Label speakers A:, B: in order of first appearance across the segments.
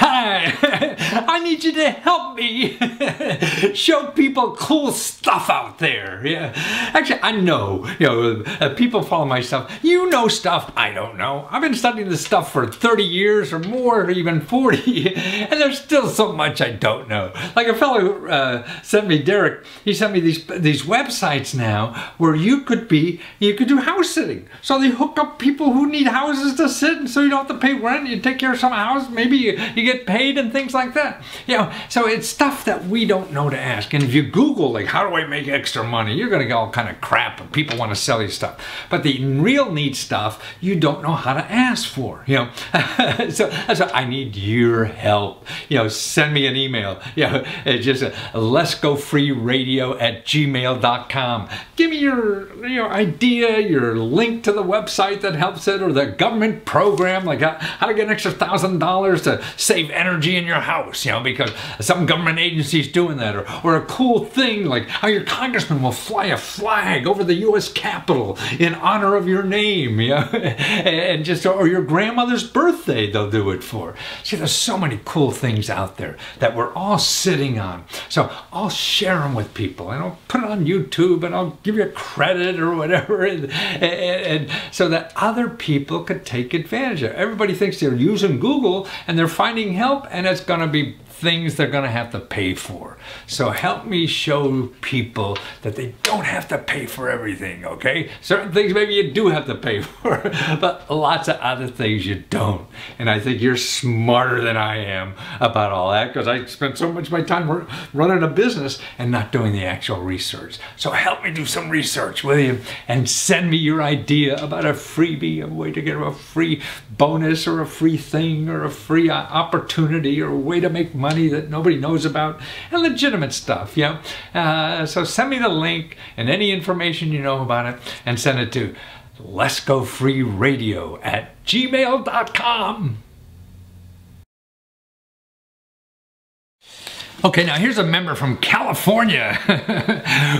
A: Hi, I need you to help me show people cool stuff out there. Yeah. Actually, I know, people follow my stuff. You know stuff I don't know. I've been studying this stuff for 30 years or more, or even 40, and there's still so much I don't know. Like a fellow sent me, Derek, he sent me these websites now where you could do house sitting. So they hook up people who need houses to sit, and so you don't have to pay rent. You take care of some house, maybe you get paid and things like that. So it's stuff that we don't know to ask. And if you Google, like, how do I make extra money? You're gonna get all kind of crap. People want to sell you stuff. But the real neat stuff, you don't know how to ask for. So I need your help. Send me an email. It's just leskofreeradio@gmail.com. Give me your idea, your link to the website that helps it, or the government program, like how to get an extra $1,000 to save energy in your house, because some government agency's doing that, or a cool thing like how your congressman will fly a flag over the U.S. Capitol in honor of your name, and or your grandmother's birthday they'll do it for. See, there's so many cool things out there that we're all sitting on. So I'll share them with people, and I'll put it on YouTube, and I'll give you credit or whatever, and so that other people could take advantage of it. Everybody thinks they're using Google and they're finding help, and it's going to be things they're going to have to pay for. So help me show people that they don't have to pay for everything, okay? Certain things maybe you do have to pay for, but lots of other things you don't. And I think you're smarter than I am about all that, because I spent so much of my time running a business and not doing the actual research. So help me do some research, will you? And send me your idea about a freebie, a way to get a free bonus or a free thing or a free opportunity or a way to make money that nobody knows about, and legitimate stuff. So send me the link and any information you know about it, and send it to leskofreeradio@gmail.com. Okay, now here's a member from California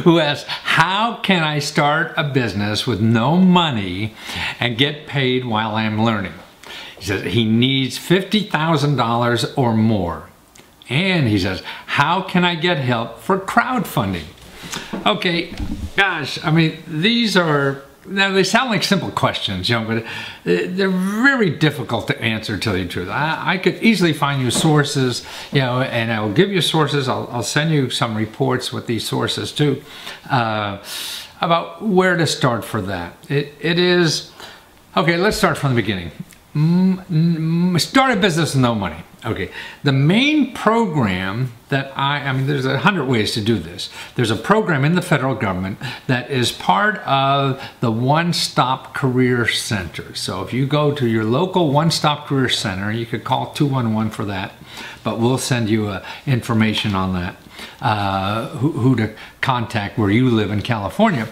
A: who asks, how can I start a business with no money and get paid while I'm learning? He says he needs $50,000 or more. And he says, how can I get help for crowdfunding? Okay, gosh, I mean, now they sound like simple questions, but they're very difficult to answer, to tell you the truth. I could easily find you sources, and I will give you sources. I'll send you some reports with these sources too, about where to start for that. It is, okay, let's start from the beginning. Start a business with no money. Okay, the main program that I mean, there's 100 ways to do this. There's a program in the federal government that is part of the One-Stop Career Center. So if you go to your local One-Stop Career Center, you could call 211 for that, but we'll send you information on that, who to contact where you live in California.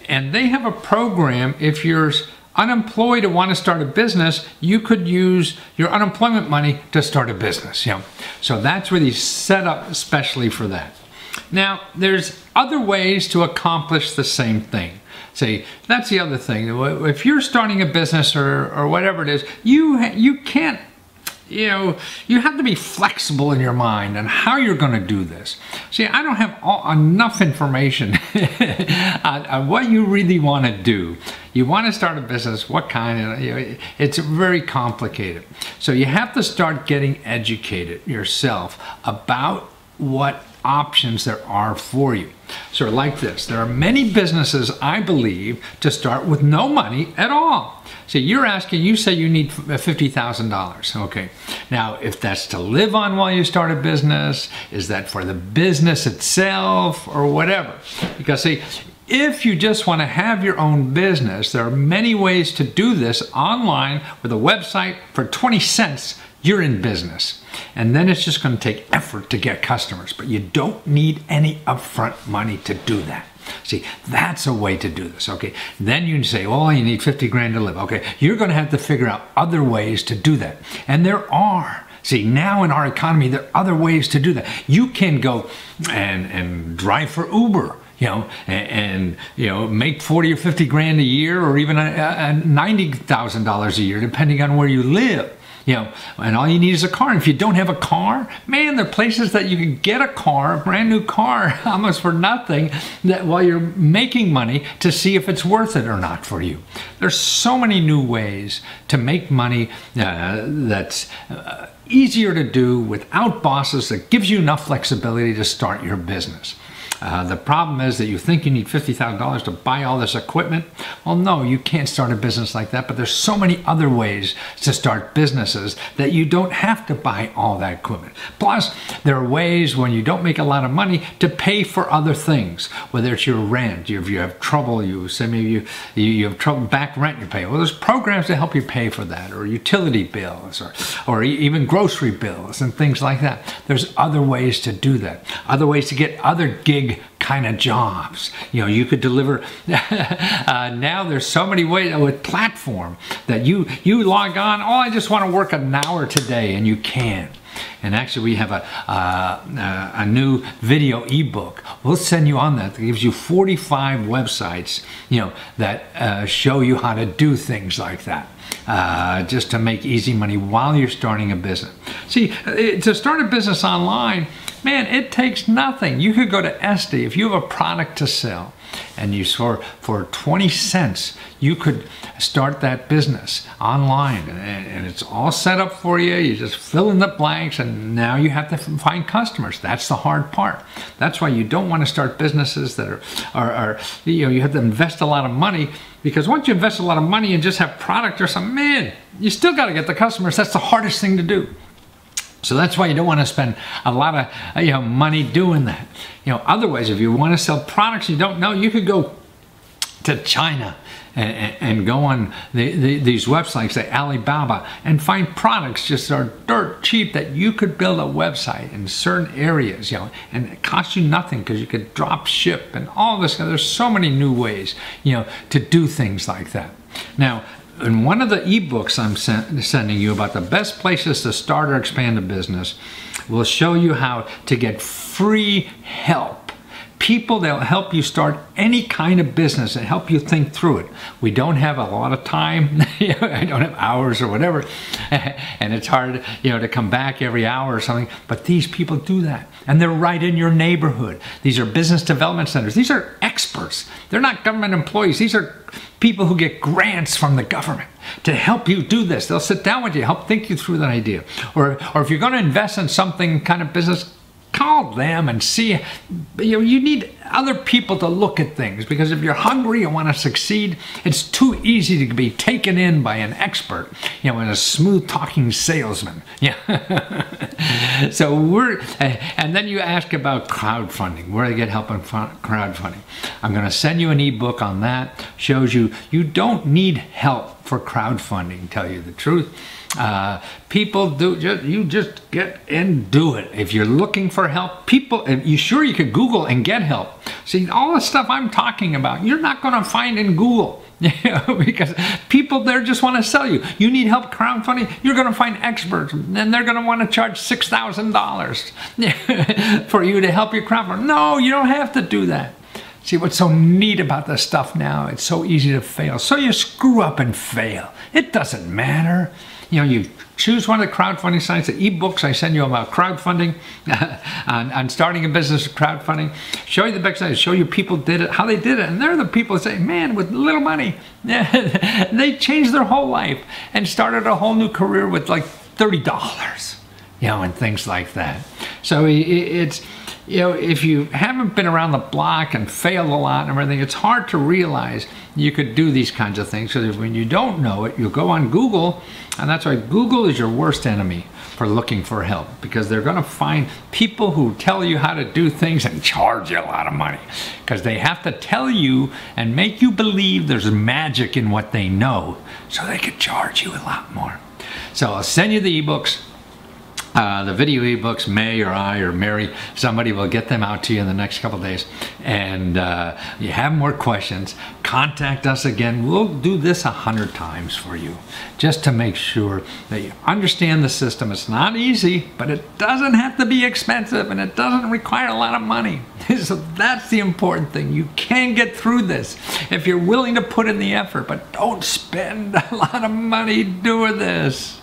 A: And they have a program, if you're unemployed and want to start a business, you could use your unemployment money to start a business. So that's really set up especially for that. Now, there's other ways to accomplish the same thing. See, that's the other thing. If you're starting a business or whatever it is, you can't, you have to be flexible in your mind on how you're going to do this. See, I don't have enough information on what you really want to do. You want to start a business, what kind? It's very complicated. So you have to start getting educated yourself about what options there are for you. So like this, there are many businesses, I believe, to start with no money at all. So you say you need $50,000. Okay. Now, if that's to live on while you start a business, is that for the business itself or whatever? Because see, if you just want to have your own business, there are many ways to do this online with a website. For 20 cents, you're in business. And then it's just going to take effort to get customers, but you don't need any upfront money to do that. See, that's a way to do this, okay? Then you say, oh, you need 50 grand to live. Okay, you're going to have to figure out other ways to do that. And there are. See, now in our economy, there are other ways to do that. You can go and drive for Uber. And make 40 or 50 grand a year, or even $90,000 a year, depending on where you live. and all you need is a car. And if you don't have a car, man, there are places that you can get a car, a brand new car, almost for nothing, that while you're making money to see if it's worth it or not for you. There's so many new ways to make money that's easier to do without bosses, that gives you enough flexibility to start your business. The problem is that you think you need $50,000 to buy all this equipment. Well, no, you can't start a business like that, but there's so many other ways to start businesses that you don't have to buy all that equipment. Plus, there are ways when you don't make a lot of money to pay for other things, whether it's your rent, if you have trouble, you say maybe you have trouble back rent you're paying. Well, there's programs to help you pay for that, or utility bills, or even grocery bills and things like that. There's other ways to do that, other ways to get other gig kind of jobs. You could deliver. Now there's so many ways with platform that you log on. Oh, I just want to work an hour today, and you can. And actually, we have a new video ebook. We'll send you on that. That gives you 45 websites, that show you how to do things like that. Just to make easy money while you're starting a business. See, to start a business online, man, it takes nothing. You could go to Etsy. If you have a product to sell, and you for 20 cents, you could start that business online, and it's all set up for you. You just fill in the blanks, and now you have to find customers. That's the hard part. That's why you don't want to start businesses that are you have to invest a lot of money, because once you invest a lot of money and just have product or something, man, you still got to get the customers. That's the hardest thing to do. So that's why you don't want to spend a lot of money doing that. Otherwise, if you want to sell products you don't know, you could go to China and go on these websites like Alibaba and find products just are dirt cheap that you could build a website in certain areas, and it costs you nothing because you could drop ship and all this. There's so many new ways, to do things like that. Now, in one of the ebooks I'm sending you about the best places to start or expand a business, we'll show you how to get free help. People that will help you start any kind of business and help you think through it. We don't have a lot of time. I don't have hours or whatever. And it's hard, to come back every hour or something. But these people do that. And they're right in your neighborhood. These are business development centers. These are experts. They're not government employees. These are people who get grants from the government to help you do this. They'll sit down with you, help think you through that idea. Or if you're going to invest in something kind of business, call them and see. You need other people to look at things, because if you're hungry and want to succeed, it's too easy to be taken in by an expert, and a smooth talking salesman. So and then you ask about crowdfunding. Where do I get help on crowdfunding? I'm going to send you an ebook on that. Shows you don't need help for crowdfunding, tell you the truth. People do, you just get and do it. If you're looking for help, you could Google and get help. See, all the stuff I'm talking about, you're not going to find in Google. Because people there just want to sell you. You need help crowdfunding, you're going to find experts, and they're going to want to charge $6,000 for you to help you crowdfund. No, you don't have to do that. See, what's so neat about this stuff now, it's so easy to fail. So you screw up and fail. It doesn't matter. You choose one of the crowdfunding sites, the ebooks I send you about crowdfunding, on starting a business with crowdfunding. Show you the best sites, show you people did it, how they did it. And they're the people that say, man, with little money, they changed their whole life and started a whole new career with like $30, and things like that. So it's, if you haven't been around the block and failed a lot and everything, it's hard to realize you could do these kinds of things. So that when you don't know it, you'll go on Google, and that's why Google is your worst enemy for looking for help, because they're going to find people who tell you how to do things and charge you a lot of money, because they have to tell you and make you believe there's magic in what they know, so they could charge you a lot more. So I'll send you the ebooks. The video ebooks, May or I or Mary, somebody will get them out to you in the next couple of days. And you have more questions, contact us again. We'll do this 100 times for you, just to make sure that you understand the system. It's not easy, but it doesn't have to be expensive, and it doesn't require a lot of money. So that's the important thing. You can get through this if you're willing to put in the effort, but don't spend a lot of money doing this.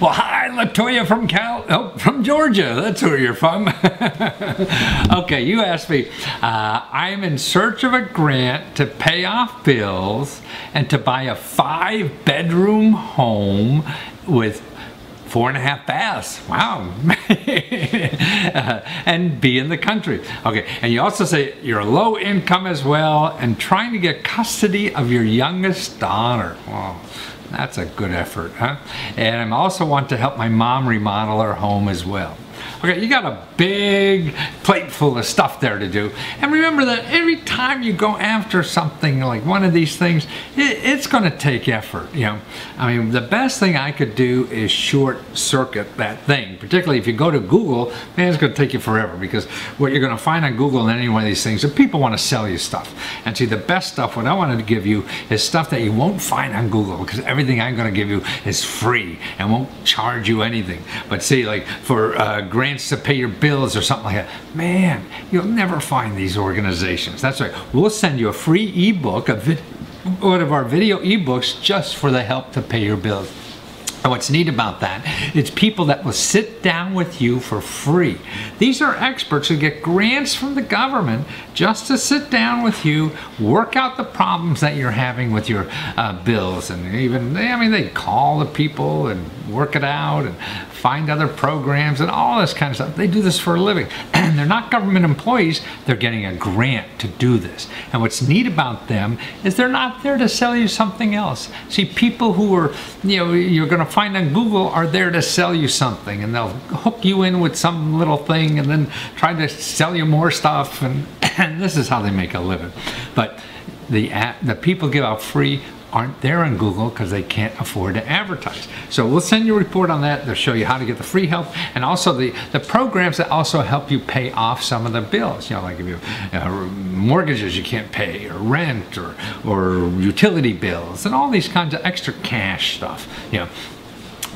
A: Well, hi, Latoya from Georgia. That's where you're from. Okay, you asked me, I'm in search of a grant to pay off bills and to buy a 5-bedroom home with 4.5 baths. Wow. And be in the country. Okay, and you also say you're low income as well and trying to get custody of your youngest daughter. Wow. That's a good effort, huh? And I also want to help my mom remodel her home as well. Okay, you got a big plate full of stuff there to do. And remember that every time you go after something like one of these things, it's going to take effort, you know. I mean, the best thing I could do is short circuit that thing. Particularly if you go to Google, man, it's going to take you forever, because what you're going to find on Google and any one of these things is people want to sell you stuff. And see, the best stuff, what I wanted to give you is stuff that you won't find on Google, because everything I'm going to give you is free and won't charge you anything. But see, like for grants to pay your bills or something like that, man, you'll never find these organizations. That's right. We'll send you a free ebook, one of our video ebooks, just for the help to pay your bills. And what's neat about that, it's people that will sit down with you for free. These are experts who get grants from the government just to sit down with you, work out the problems that you're having with your bills. And even, I mean, they call the people and work it out and find other programs and all this kind of stuff. They do this for a living. And they're not government employees, they're getting a grant to do this. And what's neat about them is they're not there to sell you something else. See, people who are, you know, you're going to find on Google are there to sell you something, and they'll hook you in with some little thing and then try to sell you more stuff, and this is how they make a living. But the people give out free aren't there on Google because they can't afford to advertise. So we'll send you a report on that. They'll show you how to get the free help, and also the programs that also help you pay off some of the bills. You know, like if you mortgages you can't pay, or rent, or utility bills, and all these kinds of extra cash stuff. You know.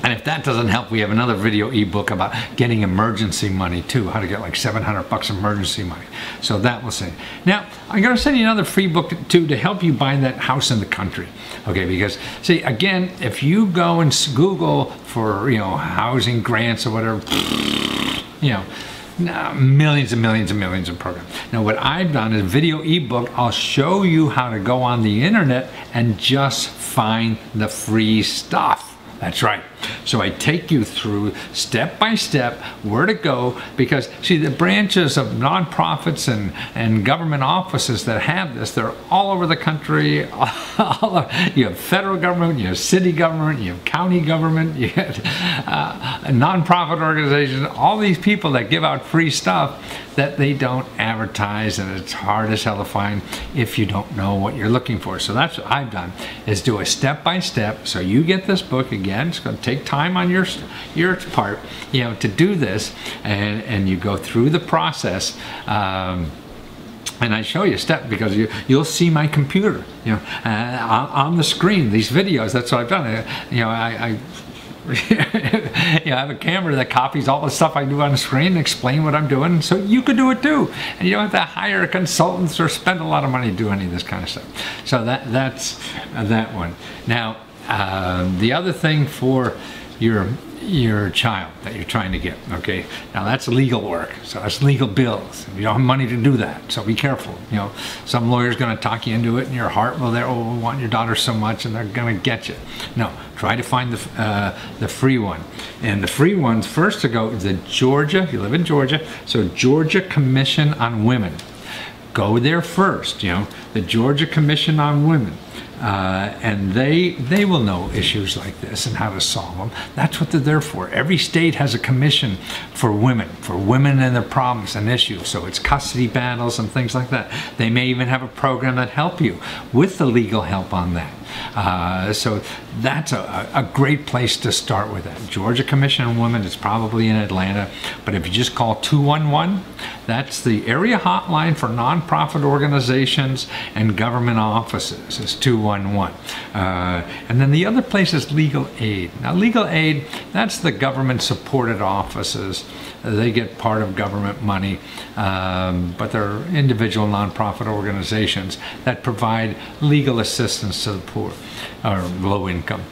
A: And if that doesn't help, we have another video ebook about getting emergency money too, how to get like $700 emergency money. So that will send. Now, I'm going to send you another free book too to help you buy that house in the country. Okay, because see, again, if you go and Google for, you know, housing grants or whatever, you know, millions and millions and millions of programs. Now what I've done is a video ebook. I'll show you how to go on the internet and just find the free stuff. That's right. So I take you through step by step where to go, because see, the branches of nonprofits and government offices that have this, they're all over the country. You have federal government, you have city government, you have county government, you have nonprofit organizations, all these people that give out free stuff that they don't advertise, and it's hard as hell to find if you don't know what you're looking for. So that's what I've done, is do a step by step. So you get this book. Again, it's going to take time on your part, you know, to do this, and you go through the process. And I show you step, because you'll see my computer, you know, on the screen, these videos. That's what I've done. You know, you know, I have a camera that copies all the stuff I do on the screen and explain what I'm doing, so you could do it too. And you don't have to hire consultants or spend a lot of money to do any of this kind of stuff. So that's that one. Now, the other thing for your child that you're trying to get, okay, now that's legal work, so that's legal bills. You don't have money to do that, so be careful. You know, some lawyer's going to talk you into it, and your heart will there, oh, we want your daughter so much, and they're going to get you. No, try to find the free one. And the free ones, first to go is the Georgia, you live in Georgia, so Georgia Commission on Women. Go there first, you know, the Georgia Commission on Women. And they will know issues like this and how to solve them. That's what they're there for. Every state has a commission for women and their problems and issues. So it's custody battles and things like that. They may even have a program that help you with the legal help on that. So that's a great place to start with that. Georgia Commission on Women is probably in Atlanta, but if you just call 211, that's the area hotline for nonprofit organizations and government offices, is 211. And then the other place is legal aid. Now legal aid, that's the government supported offices. They get part of government money, but they're individual nonprofit organizations that provide legal assistance to the poor or low income.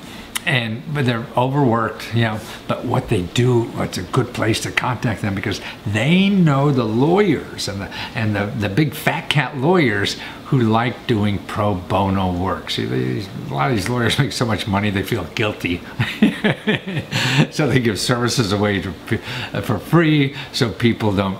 A: but they're overworked, you know. But what they do, it's a good place to contact them because they know the lawyers and the big fat cat lawyers who like doing pro bono work. See, a lot of these lawyers make so much money they feel guilty, so they give services away for free, so people don't,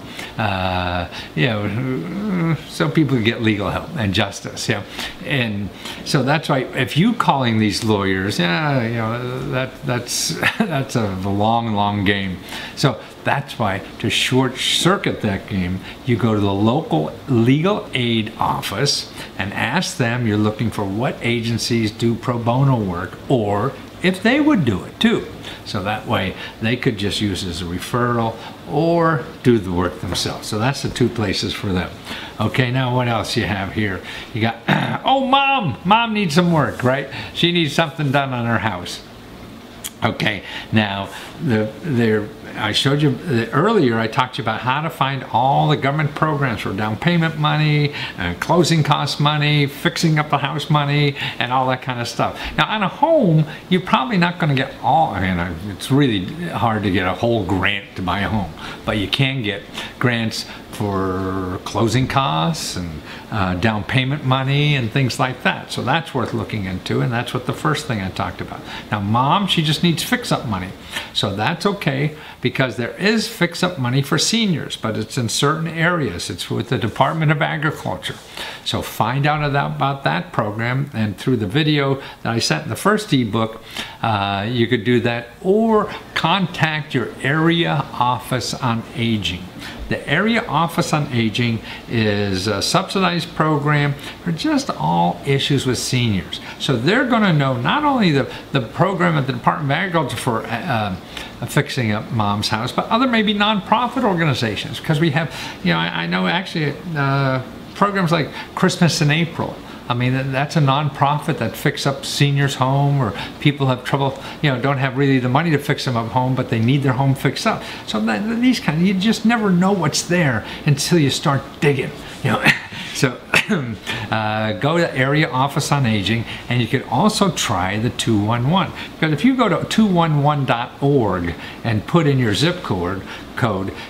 A: you know, so people get legal help and justice. Yeah, and so that's why if you calling these lawyers, yeah, you know, that's a long game. So that's why, to short circuit that game, you go to the local legal aid office and ask them you're looking for what agencies do pro bono work, or if they would do it too. So that way they could just use it as a referral or do the work themselves. So that's the two places for them. Okay, now what else you have here? You got, oh, mom needs some work, right? She needs something done on her house. Okay, now I showed you earlier, I talked to you about how to find all the government programs for down payment money, closing cost money, fixing up the house money, and all that kind of stuff. Now on a home, you're probably not going to get all, I mean, it's really hard to get a whole grant to buy a home, but you can get grants for closing costs and down payment money and things like that. So that's worth looking into, and that's what the first thing I talked about. Now mom, she just needs fix-up money. So that's okay, because there is fix-up money for seniors, but it's in certain areas. It's with the Department of Agriculture. So find out about that program, and through the video that I sent in the first ebook, you could do that, or contact your area office on aging. The Area Office on Aging is a subsidized program for just all issues with seniors. So they're going to know not only the program at the Department of Agriculture for fixing up mom's house, but other maybe nonprofit organizations, because we have, you know, I know actually programs like Christmas in April. I mean, that's a nonprofit that fix up seniors' home, or people have trouble, you know, don't have really the money to fix them up home, but they need their home fixed up. So these kind of, you just never know what's there until you start digging, you know. So go to Area Office on Aging, and you could also try the 211. Because if you go to 211.org and put in your zip code,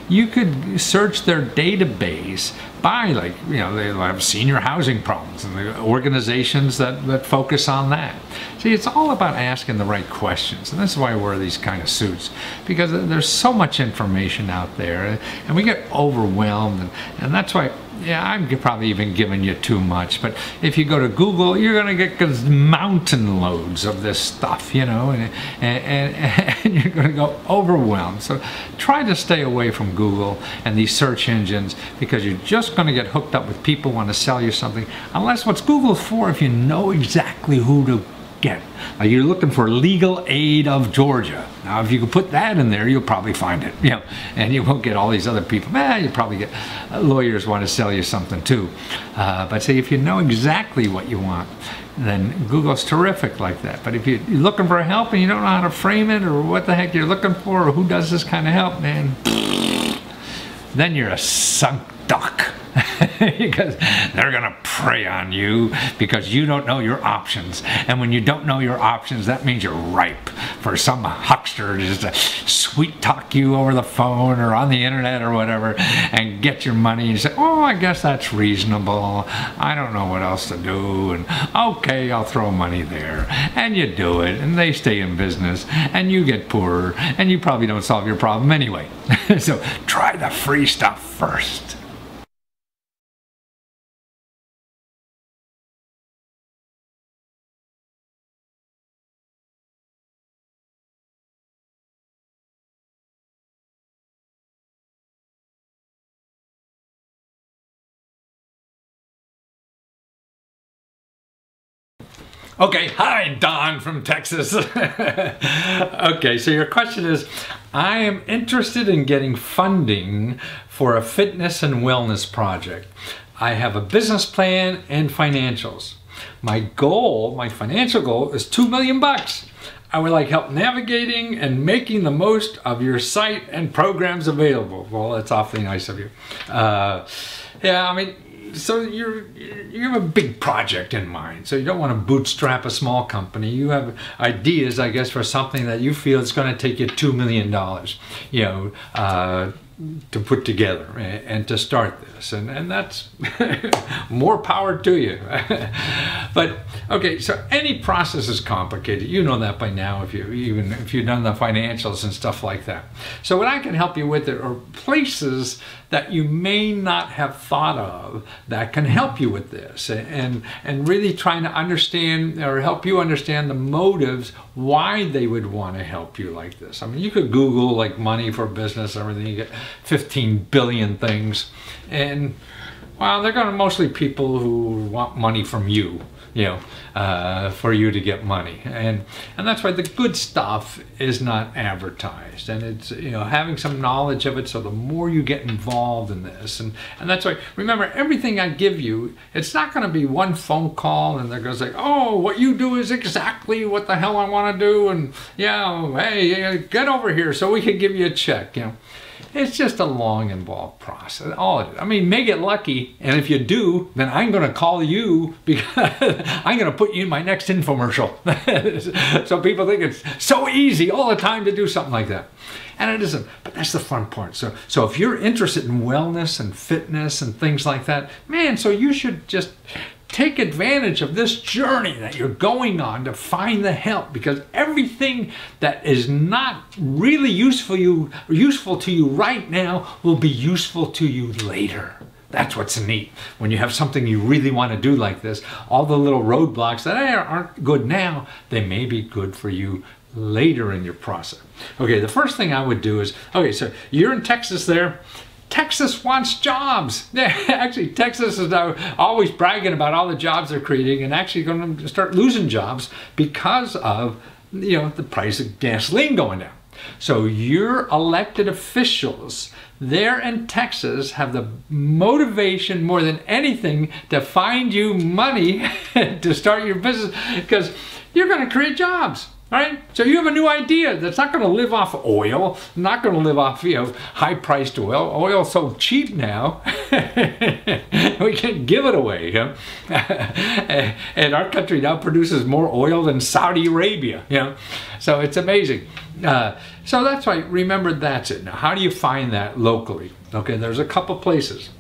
A: you could search their database by, like, you know, they have senior housing problems and the organizations that focus on that. See, it's all about asking the right questions, and this is why I wear these kind of suits, because there's so much information out there, and we get overwhelmed, and that's why, yeah, I'm probably even giving you too much. But if you go to Google, you're going to get mountain loads of this stuff, you know, and you're going to go overwhelmed. So try to stay away from Google and these search engines, because you're just going to get hooked up with people who want to sell you something. Unless what's Google for, if you know exactly who to get. Like, you're looking for Legal Aid of Georgia. Now, if you can put that in there, you'll probably find it, you know, and you won't get all these other people. You probably get lawyers want to sell you something too. But see, if you know exactly what you want, then Google's terrific like that. But if you're looking for help and you don't know how to frame it, or what the heck you're looking for, or who does this kind of help, man, then you're a sunk duck. Because they're gonna prey on you because you don't know your options, and when you don't know your options, that means you're ripe for some huckster to just sweet talk you over the phone or on the internet or whatever and get your money, and you say, oh, I guess that's reasonable, I don't know what else to do, and okay, I'll throw money there, and you do it, and they stay in business, and you get poorer, and you probably don't solve your problem anyway. So try the free stuff first. Okay, hi, Don from Texas. Okay, so your question is, I am interested in getting funding for a fitness and wellness project. I have a business plan and financials. My goal, my financial goal, is $2 million. I would like help navigating and making the most of your site and programs available. Well, that's awfully nice of you. Yeah, I mean, so you have a big project in mind. So you don't want to bootstrap a small company. You have ideas, I guess, for something that you feel is going to take you $2 million, you know, to put together and to start this, and that's more power to you. But okay, so any process is complicated. You know that by now, if you've done the financials and stuff like that. So what I can help you with are places that you may not have thought of that can help you with this, and really trying to understand or help you understand the motives why they would want to help you like this. I mean, you could Google like money for business, everything. You get 15 billion things, and well, they're going to mostly people who want money from you, you know, for you to get money, and that's why the good stuff is not advertised, and it's, you know, having some knowledge of it. So the more you get involved in this, and that's why, remember, everything I give you, it's not going to be one phone call and they're going to say, oh, what you do is exactly what the hell I want to do, and yeah, hey, get over here so we can give you a check, you know. It's just a long, involved process. I mean, may get lucky, and if you do, then I'm going to call you because I'm going to put you in my next infomercial. So people think it's so easy all the time to do something like that. And it isn't, but that's the fun part. So if you're interested in wellness and fitness and things like that, man, so you should just take advantage of this journey that you're going on to find the help, because everything that is not really useful to you right now will be useful to you later. That's what's neat. When you have something you really want to do like this, all the little roadblocks that aren't good now, they may be good for you later in your process. Okay, the first thing I would do is, okay, so you're in Texas there. Texas wants jobs. Yeah, actually, Texas is now always bragging about all the jobs they're creating, and actually going to start losing jobs because of, you know, the price of gasoline going down. So your elected officials there in Texas have the motivation more than anything to find you money to start your business, because you're going to create jobs. Right? So you have a new idea that's not going to live off oil, not going to live off, you know, high-priced oil. Oil's so cheap now, we can't give it away. You know? And our country now produces more oil than Saudi Arabia. You know? So it's amazing. So that's why, remember, that's it. Now, how do you find that locally? Okay, there's a couple places.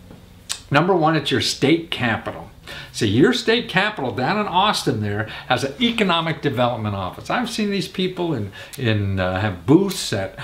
A: Number one, it's your state capital. So your state capital down in Austin there has an economic development office. I've seen these people have booths at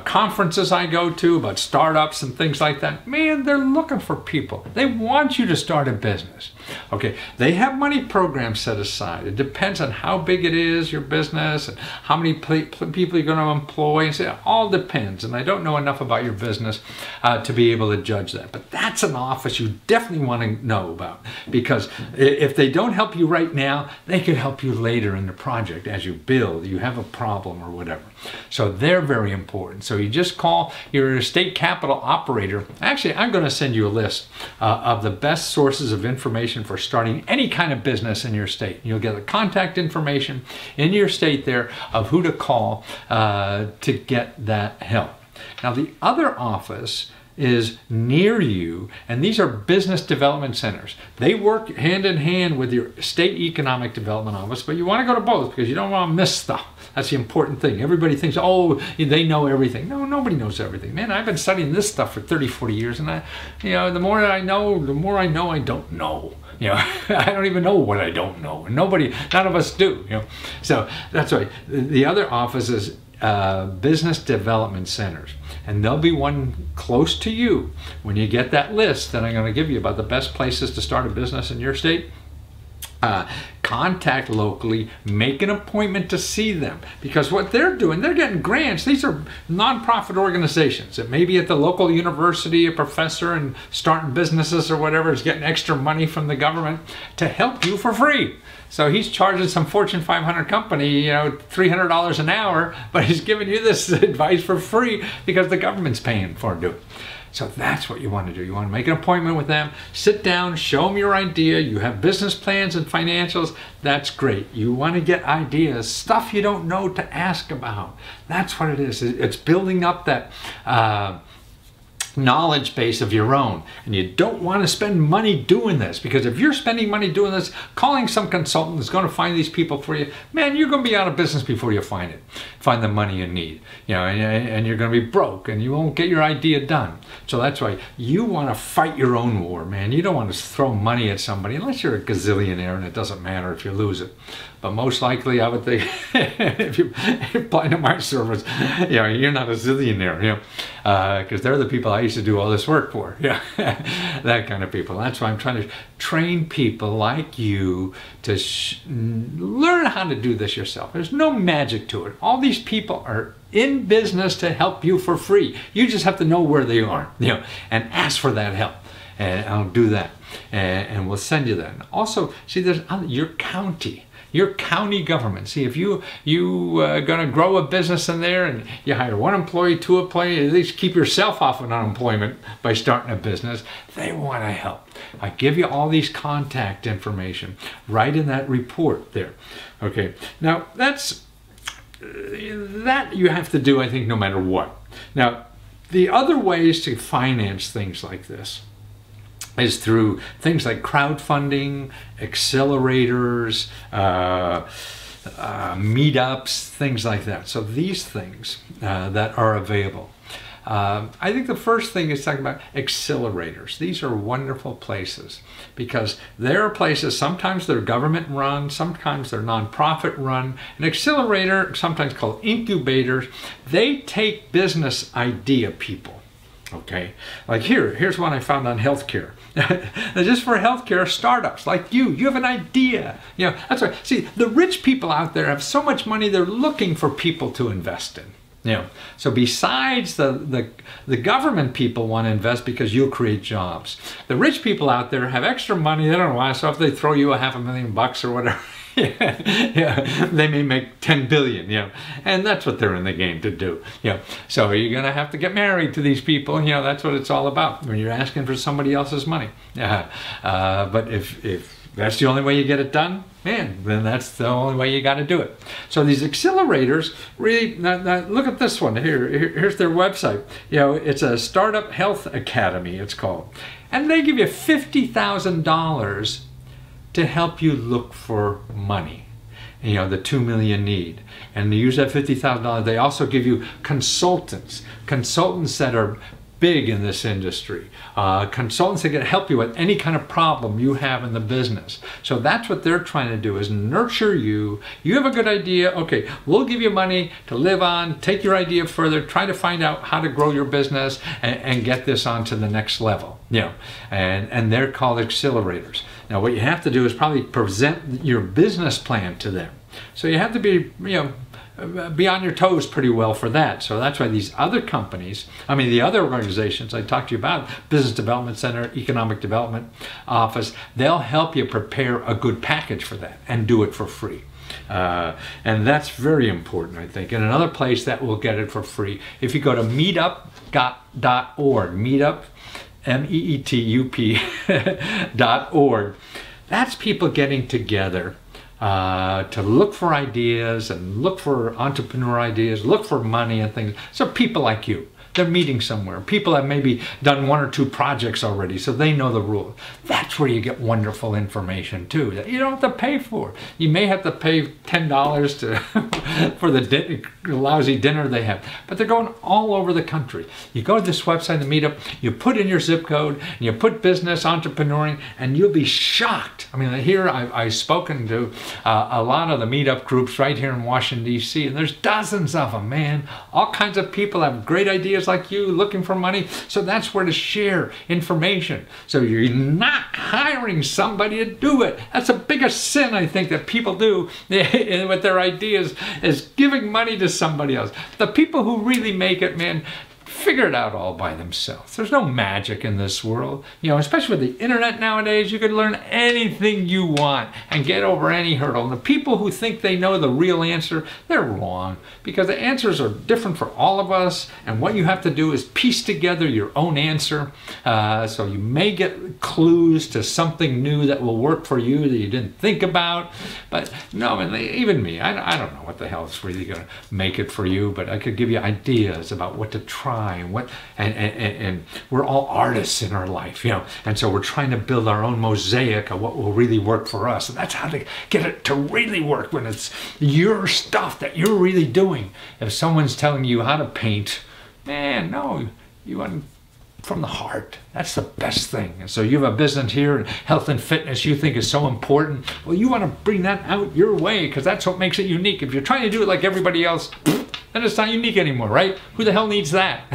A: conferences I go to about startups and things like that. Man, they're looking for people. They want you to start a business. Okay, they have money programs set aside. It depends on how big it is, your business, and how many people you're going to employ. So it all depends, and I don't know enough about your business to be able to judge that. But that's an office you definitely want to know about, because if they don't help you right now, they could help you later in the project as you build, you have a problem or whatever. So they're very important. So you just call your state capital operator. Actually, I'm going to send you a list of the best sources of information for starting any kind of business in your state. You'll get the contact information in your state there of who to call to get that help. Now, the other office is near you, and these are business development centers. They work hand in hand with your state economic development office, but you want to go to both because you don't want to miss stuff. That's the important thing. everybody thinks, oh, they know everything. No, nobody knows everything. Man, I've been studying this stuff for 30, 40 years, and the more that I know, the more I know I don't know. You know, I don't even know what I don't know. And none of us do. You know, so that's why the other office is business development centers, and there'll be one close to you. When you get that list that I'm going to give you about the best places to start a business in your state, contact locally, make an appointment to see them, because what they're doing, they're getting grants. These are nonprofit organizations. It may be at the local university, a professor and starting businesses or whatever is getting extra money from the government to help you for free. So he's charging some Fortune 500 company, $300 an hour, but he's giving you this advice for free because the government's paying for it to do it. So that's what you want to do. You want to make an appointment with them, sit down, show them your idea. You have business plans and financials. That's great. You want to get ideas, stuff you don't know to ask about. That's what it is. It's building up that knowledge base of your own, and you don't want to spend money doing this, because if you're spending money doing this, calling some consultant is going to find these people for you, man, you're going to be out of business before you find the money you need, and you're going to be broke and you won't get your idea done. So that's why you want to fight your own war, man. You don't want to throw money at somebody unless you're a gazillionaire, and it doesn't matter if you lose it. But most likely, I would think, if you're applying to my service, you're not a zillionaire, because they're the people I used to do all this work for, that kind of people. That's why I'm trying to train people like you to learn how to do this yourself. There's no magic to it. All these people are in business to help you for free. You just have to know where they are, and ask for that help. And I'll do that, and we'll send you that. And also, see, there's your county government. See, if you going to grow a business in there and you hire one employee, two employees, at least keep yourself off of unemployment by starting a business, they want to help. I give you all these contact information right in that report there. Okay, now that you have to do, I think, no matter what. Now, the other ways to finance things like this is through things like crowdfunding, accelerators, meetups, things like that. So these things that are available. I think the first thing is talking about accelerators. These are wonderful places because there are places, sometimes they're government run, sometimes they're nonprofit run. An accelerator, sometimes called incubators, they take business idea people. Okay, like here's one I found on healthcare. Just for healthcare startups like you have an idea. That's right. See, the rich people out there have so much money, they're looking for people to invest in. So besides the government people want to invest because you'll create jobs. The rich people out there have extra money, they don't know why, so if they throw you $500,000 or whatever, they may make 10 billion, and that's what they're in the game to do. So you're gonna have to get married to these people, that's what it's all about when you're asking for somebody else's money. But if that's the only way you get it done, man, then that's the only way you got to do it. So these accelerators, really, now look at this one here. Here's their website. It's a Startup Health Academy, it's called. And they give you $50,000 to help you look for money. The 2 million need. And to use that $50,000, they also give you consultants that are big in this industry, consultants that can help you with any kind of problem you have in the business. So that's what they're trying to do, is nurture you. You have a good idea, okay, we'll give you money to live on, take your idea further, try to find out how to grow your business and get this on to the next level. And they're called accelerators. Now what you have to do is probably present your business plan to them. So you have to be, be on your toes pretty well for that. So that's why these other companies, the other organizations I talked to you about, Business Development Center, Economic Development Office, they'll help you prepare a good package for that and do it for free. And that's very important, I think. And another place that will get it for free, if you go to meetup.org, meetup, meetup.org, that's people getting together to look for ideas and look for entrepreneur ideas, look for money and things. So people like you, they're meeting somewhere. People have maybe done 1 or 2 projects already, so they know the rules. That's where you get wonderful information too, that you don't have to pay for. You may have to pay $10 for the lousy dinner they have, but they're going all over the country. You go to this website, the meetup, you put in your zip code, and you put business, entrepreneuring, and you'll be shocked. Here I've spoken to a lot of the meetup groups right here in Washington, D.C., and there's dozens of them, man. All kinds of people have great ideas like you, looking for money. So that's where to share information. So you're not hiring somebody to do it. That's the biggest sin, I think, that people do with their ideas, is giving money to somebody else. The people who really make it, man, figure it out all by themselves. There's no magic in this world. Especially with the internet nowadays, you can learn anything you want and get over any hurdle. And the people who think they know the real answer, they're wrong, because the answers are different for all of us, and what you have to do is piece together your own answer. So you may get clues to something new that will work for you that you didn't think about. But no, even me, I don't know what the hell is really going to make it for you, but I could give you ideas about what to try try, and and we're all artists in our life, you know, and so we're trying to build our own mosaic of what will really work for us. And that's how to get it to really work, when it's your stuff that you're really doing. If someone's telling you how to paint, man, no, you want from the heart. That's the best thing. And so you have a business here in health and fitness you think is so important. Well, you want to bring that out your way, because that's what makes it unique. If you're trying to do it like everybody else, then it's not unique anymore, right? Who the hell needs that?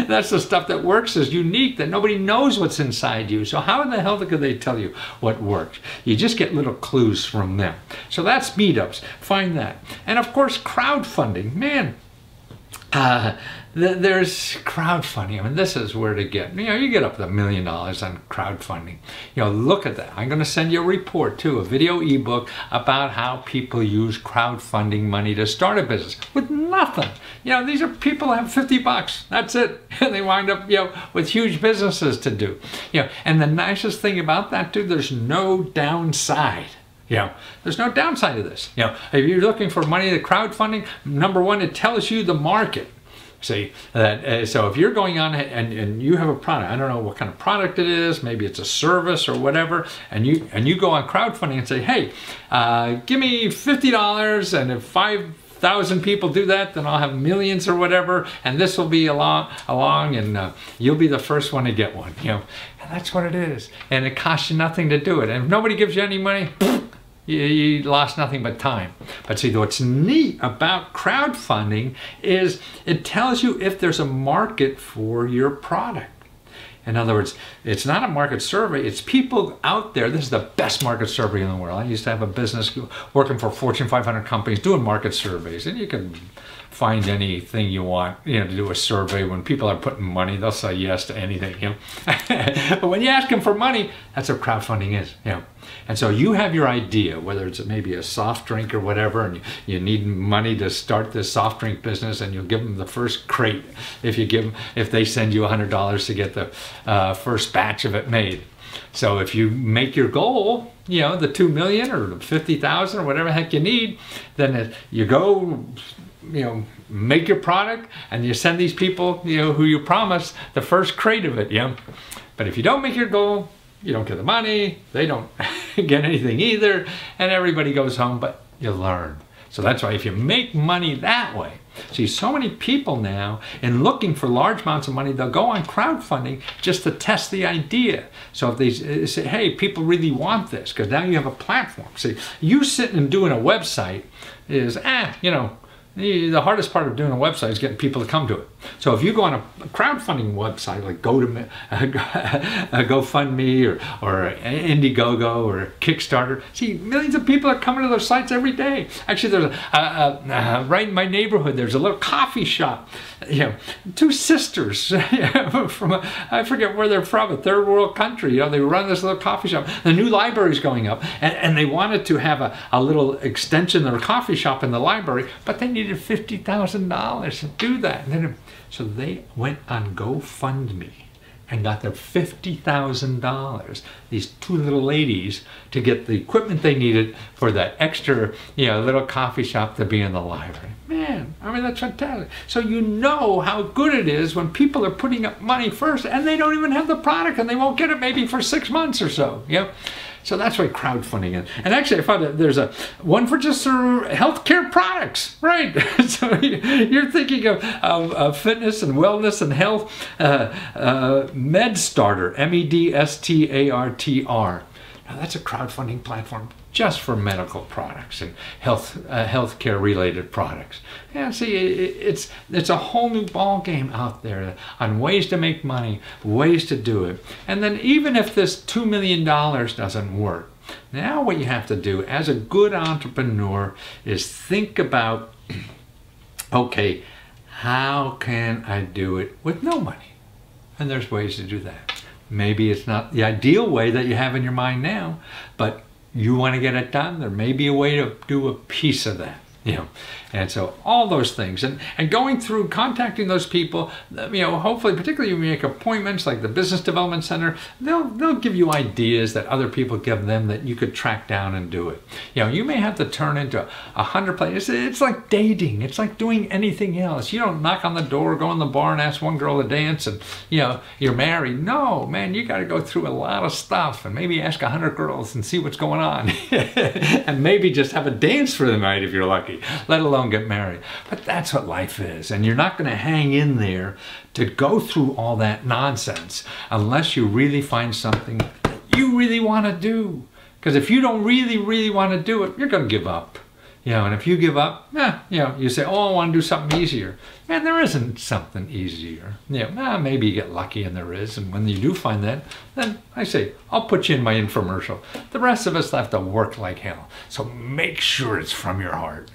A: That's the stuff that works, is unique, that nobody knows what's inside you. So how in the hell could they tell you what works? You just get little clues from them. So that's meetups. Find that. And of course, crowdfunding. Man, there's crowdfunding. I mean, this is where to get. You know, you get up to $1 million on crowdfunding. You know, look at that. I'm going to send you a report too, a video ebook about how people use crowdfunding money to start a business with nothing. You know, these are people who have $50. That's it. And they wind up, you know, with huge businesses to do. You know, and the nicest thing about that too, there's no downside. You know, there's no downside to this. You know, if you're looking for money to crowdfunding, number one, it tells you the market. See, that so if you're going on and you have a product, I don't know what kind of product it is, maybe it's a service or whatever, and you go on crowdfunding and say, hey, give me $50, and if 5,000 people do that, then I'll have millions or whatever, and this will be along and you'll be the first one to get one. You know, and that's what it is, and it costs you nothing to do it. And if nobody gives you any money, you lost nothing but time. But see, what's neat about crowdfunding is it tells you if there's a market for your product. In other words, it's not a market survey, it's people out there. This is the best market survey in the world. I used to have a business working for Fortune 500 companies doing market surveys, and you can find anything you want, you know, to do a survey. When people are putting money, they'll say yes to anything, you know. But when you ask them for money, that's what crowdfunding is, you know. And so you have your idea, whether it's maybe a soft drink or whatever, and you need money to start this soft drink business, and you'll give them the first crate if they send you $100 to get the first batch of it made. So if you make your goal, you know, the 2 million or the 50,000 or whatever the heck you need, then you go, you know, make your product, and you send these people, you know, who you promised the first crate of it, you know. But if you don't make your goal, you don't get the money, they don't get anything either, and everybody goes home, but you learn. So that's why if you make money that way, see, so many people now, in looking for large amounts of money, they'll go on crowdfunding just to test the idea. So if they say, hey, people really want this, because now you have a platform. See, you sitting and doing a website is, you know, the hardest part of doing a website is getting people to come to it. So if you go on a crowdfunding website like GoFundMe or Indiegogo or Kickstarter, see, millions of people are coming to those sites every day. Actually, there's right in my neighborhood, there's a little coffee shop. You know, two sisters from I forget where they're from, a third world country. You know, they run this little coffee shop. The new library's going up, and they wanted to have a little extension of their coffee shop in the library, but they needed $50,000 to do that. And then, so they went on GoFundMe and got their $50,000, these two little ladies, to get the equipment they needed for that extra, you know, little coffee shop to be in the library. Man, I mean, that's fantastic. So you know how good it is when people are putting up money first and they don't even have the product, and they won't get it maybe for 6 months or so. You know? So that's what crowdfunding is. And actually, I found that there's one for just healthcare products, right? So you're thinking of fitness and wellness and health. MedStarter, MEDSTARTR. Now that's a crowdfunding platform just for medical products and healthcare related products. Yeah, see, it's a whole new ball game out there on ways to make money, ways to do it. And then even if this $2 million doesn't work, now what you have to do as a good entrepreneur is think about, okay, how can I do it with no money? And there's ways to do that. Maybe it's not the ideal way that you have in your mind now, but you want to get it done, there may be a way to do a piece of that. You know, and so all those things, and going through contacting those people, you know, hopefully, particularly when you make appointments like the Business Development Center, they'll give you ideas that other people give them that you could track down and do it. You know, you may have to turn into 100 places. It's like dating. It's like doing anything else. You don't knock on the door, go in the bar and ask one girl to dance and, you know, you're married. No, man, you got to go through a lot of stuff and maybe ask 100 girls and see what's going on. And maybe just have a dance for the night if you're lucky, let alone get married. But that's what life is, and you're not going to hang in there to go through all that nonsense unless you really find something that you really want to do. Because if you don't really want to do it, you're going to give up. You know, and if you give up, you know, you say, oh, I want to do something easier. Man, there isn't something easier. You know, maybe you get lucky and there is, and when you do find that, then I say, I'll put you in my infomercial. The rest of us have to work like hell. So make sure it's from your heart.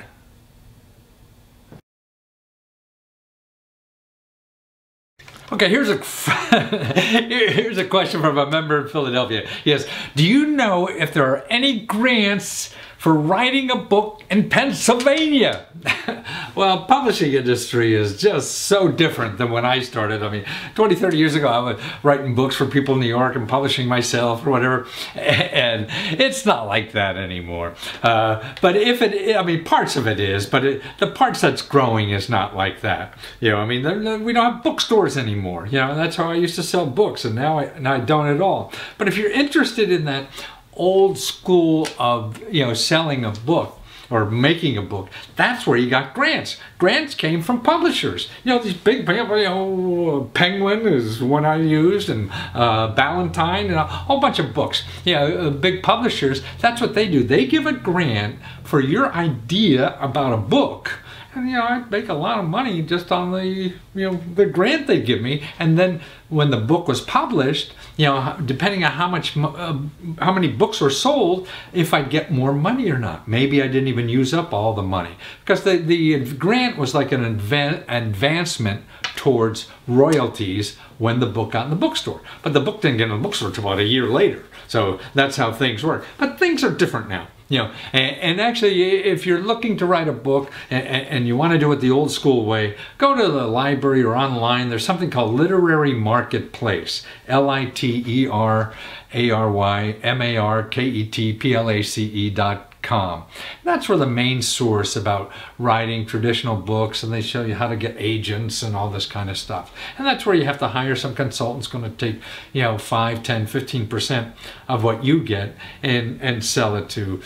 A: Okay, here's a question from a member in Philadelphia. Yes, do you know if there are any grants for writing a book in Pennsylvania? Well, publishing industry is just so different than when I started. I mean, 20, 30 years ago, I was writing books for people in New York and publishing myself or whatever, and it's not like that anymore. But if it, I mean, parts of it is, but the parts that's growing is not like that. You know, I mean, we don't have bookstores anymore. You know, that's how I used to sell books, and now I don't at all. But if you're interested in that old school of, you know, selling a book or making a book, that's where you got grants. Grants came from publishers. You know, these big, you know, Penguin is one I used, and Ballantine, and a whole bunch of books. You know, big publishers, that's what they do. They give a grant for your idea about a book. And, you know, I make a lot of money just on the, you know, the grant they give me. And then when the book was published, you know, depending on how many books were sold, if I get more money or not. Maybe I didn't even use up all the money, because the grant was like an advancement towards royalties when the book got in the bookstore. But the book didn't get in the bookstore until about a year later. So that's how things work. But things are different now. You know, and actually, if you're looking to write a book and you want to do it the old school way, go to the library or online. There's something called Literary Marketplace, LITERARYMARKETPLACE.com. That's where the main source about writing traditional books, and they show you how to get agents and all this kind of stuff. And that's where you have to hire some consultants going to take, you know, 5, 10, 15% of what you get and sell it to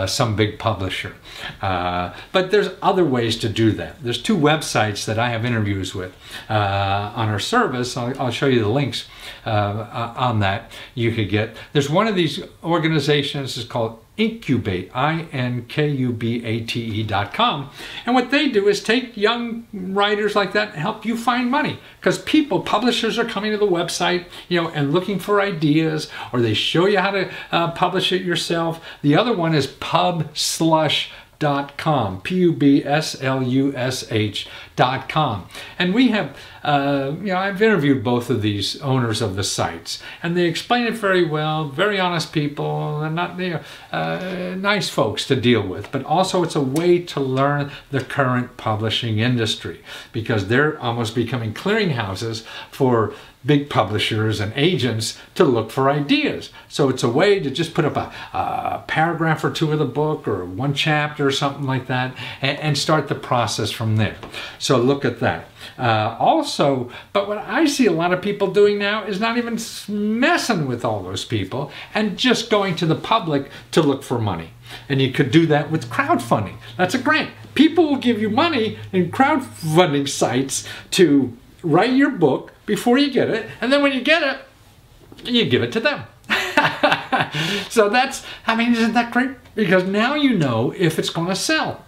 A: some big publisher. But there's other ways to do that. There's 2 websites that I have interviews with on our service. I'll show you the links on that you could get. There's one of these organizations is called Incubate, INKUBATE.com. And what they do is take young writers like that and help you find money. Because publishers are coming to the website, you know, and looking for ideas, or they show you how to publish it yourself. The other one is PubSlush.com, PubSlush.com. And we have, you know, I've interviewed both of these owners of the sites, and they explain it very well, very honest people, and not, you know, nice folks to deal with. But also it's a way to learn the current publishing industry, because they're almost becoming clearinghouses for big publishers and agents to look for ideas. So it's a way to just put up a paragraph or 2 of the book, or 1 chapter or something like that, and start the process from there. So look at that. Also, but what I see a lot of people doing now is not even messing with all those people and just going to the public to look for money. And you could do that with crowdfunding. That's a grant. People will give you money in crowdfunding sites to write your book before you get it, and then when you get it, you give it to them. So that's, I mean, isn't that great? Because now you know if it's going to sell.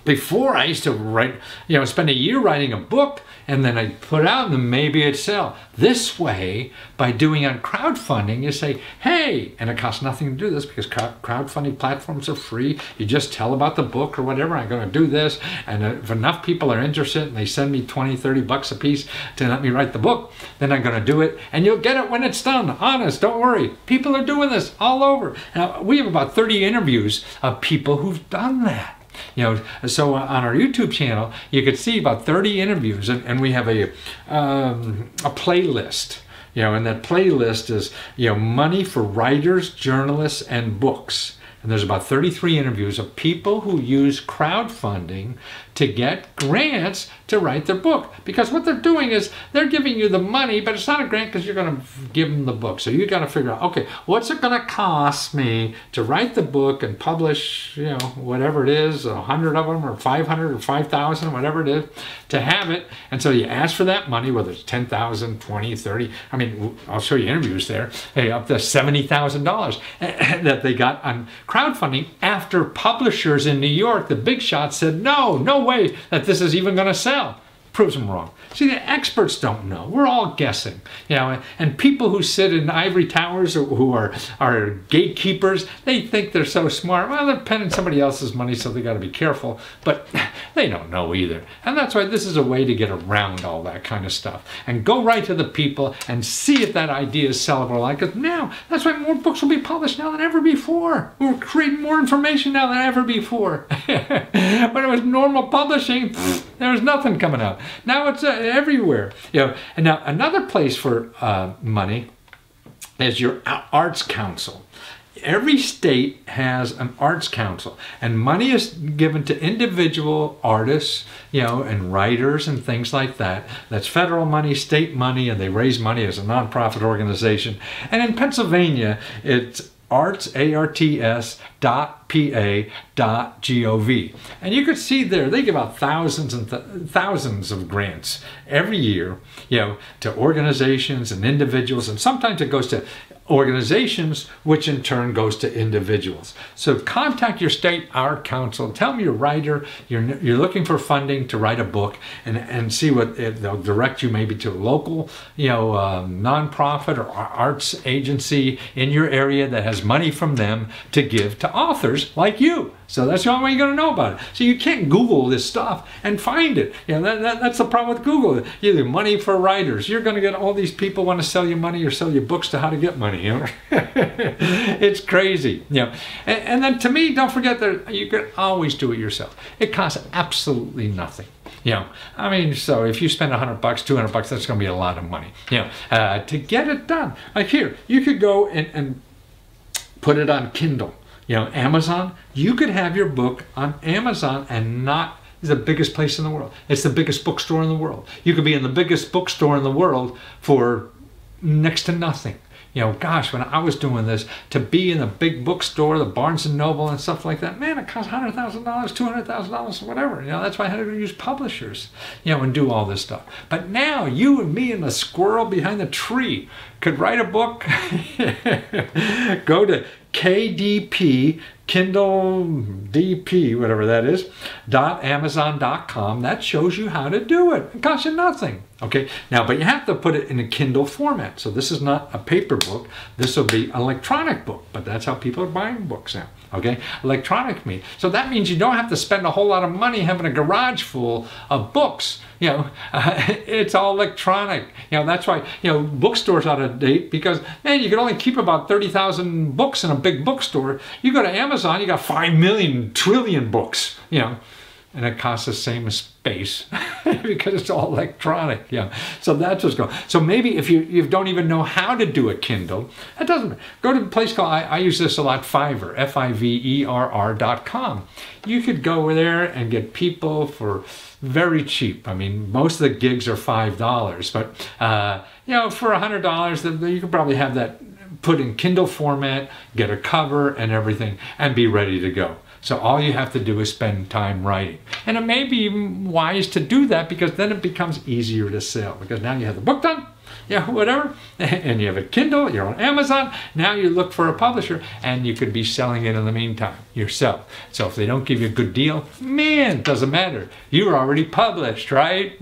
A: Before, I used to write, you know, spend a year writing a book, and then I'd put out, and then maybe it'd sell. This way, by doing on crowdfunding, you say, hey, and it costs nothing to do this, because crowdfunding platforms are free. You just tell about the book or whatever, I'm going to do this, and if enough people are interested, and they send me 20, 30 bucks a piece to let me write the book, then I'm going to do it, and you'll get it when it's done. Honest, don't worry. People are doing this all over. Now, we have about 30 interviews of people who've done that. You know, so on our YouTube channel, you could see about 30 interviews, and we have a playlist. You know, and that playlist is, you know, money for writers, journalists, and books. And there's about 33 interviews of people who use crowdfunding to get grants to write their book. Because what they're doing is they're giving you the money, but it's not a grant because you're going to give them the book. So you got to figure out, okay, what's it going to cost me to write the book and publish, you know, whatever it is, 100 of them or 500 or 5,000, whatever it is, to have it. And so you ask for that money, whether it's 10,000, 20, 30. I mean, I'll show you interviews there. Hey, up to $70,000 that they got on crowdfunding after publishers in New York, the big shots, said, no way that this is even going to sell. Proves them wrong. See, the experts don't know. We're all guessing, you know, and people who sit in ivory towers or who are gatekeepers, they think they're so smart. Well, they're penning somebody else's money, so they got to be careful, but they don't know either. And that's why this is a way to get around all that kind of stuff and go right to the people and see if that idea is sellable. Like now, that's why more books will be published now than ever before. We're creating more information now than ever before. When it was normal publishing, there was nothing coming out. Now it's everywhere. You know, and now another place for money is your arts council. Every state has an arts council, and money is given to individual artists, you know, and writers and things like that. That's federal money, state money, and they raise money as a nonprofit organization. And in Pennsylvania, it's arts, A-R-T-S, .pa.gov. And you could see there, they give out thousands and thousands of grants every year, you know, to organizations and individuals, and sometimes it goes to organizations, which in turn goes to individuals. So contact your state art council, tell them you're a writer, you're looking for funding to write a book, and see what they'll direct you maybe to a local, you know, nonprofit or arts agency in your area that has money from them to give to authors like you. So that's the only way you're going to know about it. So you can't Google this stuff and find it. You know, that's the problem with Google. Either money for writers. You're going to get all these people want to sell you money or sell you books to how to get money. You know? It's crazy. You know? And then to me, don't forget that you can always do it yourself. It costs absolutely nothing. You know, I mean, so if you spend $100, $200, that's going to be a lot of money. You know, to get it done. Like here, you could go and put it on Kindle. You know, Amazon, you could have your book on Amazon and not is the biggest place in the world. It's the biggest bookstore in the world. You could be in the biggest bookstore in the world for next to nothing. You know, gosh, when I was doing this, to be in a big bookstore, the Barnes & Noble and stuff like that, man, it costs $100,000, $200,000, whatever. You know, that's why I had to use publishers, you know, and do all this stuff. But now, you and me and the squirrel behind the tree could write a book, go to KDP, Kindle DP, whatever that is, .amazon.com. That shows you how to do it. It costs you nothing. Okay, now, but you have to put it in a Kindle format. So this is not a paper book. This will be an electronic book, but that's how people are buying books now. Okay, electronic means. So that means you don't have to spend a whole lot of money having a garage full of books. You know, it's all electronic. You know, that's why, you know, bookstores out of date because, man, you can only keep about 30,000 books in a big bookstore. You go to Amazon, you got 5 million trillion books, you know, and it costs the same space because it's all electronic. Yeah, so that's what's going on. So maybe if you don't even know how to do a Kindle, that doesn't, go to a place called, I use this a lot, Fiverr, Fiverr.com. You could go there and get people for very cheap. I mean, most of the gigs are $5, but you know, for $100, you could probably have that put in Kindle format, get a cover and everything, and be ready to go. So all you have to do is spend time writing. And it may be wise to do that because then it becomes easier to sell because now you have the book done, yeah, whatever, and you have a Kindle, you're on Amazon, now you look for a publisher and you could be selling it in the meantime yourself. So if they don't give you a good deal, man, it doesn't matter. You're already published, right?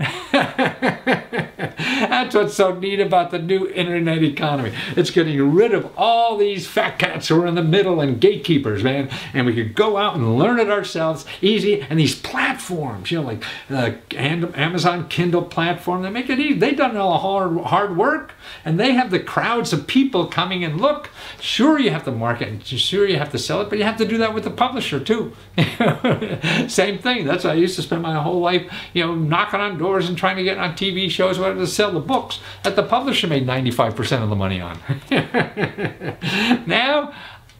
A: That's what's so neat about the new internet economy. It's getting rid of all these fat cats who are in the middle and gatekeepers, man. And we could go out and learn it ourselves, easy, and these platforms
B: platforms, you know, like Amazon Kindle platform. They make it easy. They've done all the hard work, and they have the crowds of people coming and look. Sure, you have to market, and sure you have to sell it, but you have to do that with the publisher too. Same thing. That's why I used to spend my whole life, you know, knocking on doors and trying to get on TV shows, whatever, to sell the books that the publisher made 95% of the money on. Now,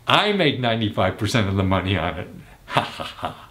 B: I make 95% of the money on it. Ha ha ha.